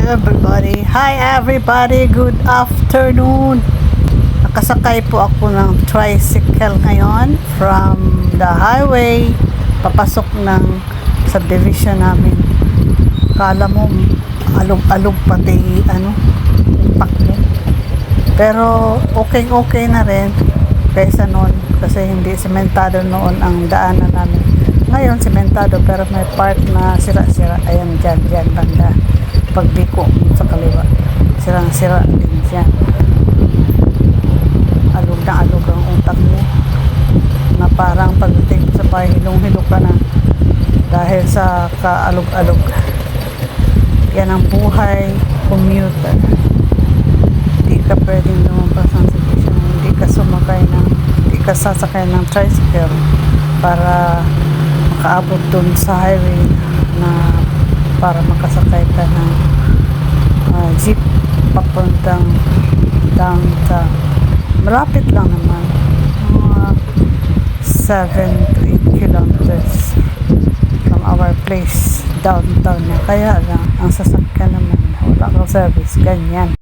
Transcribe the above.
Hi everybody, good afternoon. Nakasakay po ako ng tricycle ngayon from the highway papasok ng subdivision namin. Kala mo alog-alog pati takbo. Pero okay na rin kaysa noon kasi hindi sementado noon ang daanan namin. Ngayon sementado pero may part na sira-sira. Ayan dyan banda pagbiko sa kaliwa, sirang-sira din siya. Alog na alog ang utak mo na parang pagdating sa bahay hilong-hilo ka na dahil sa kaalog-alog. Yan ang buhay commuter. Hindi ka pwedeng lumabas ng station, hindi ka sasakay ng tricycle para makaabot dun sa highway na para makasakay ka ng jeep papuntang downtown. Malapit lang naman, mga 7 to 8 kilometers from our place downtown na. Kaya lang ang sasakyan naman wala kang service, ganyan.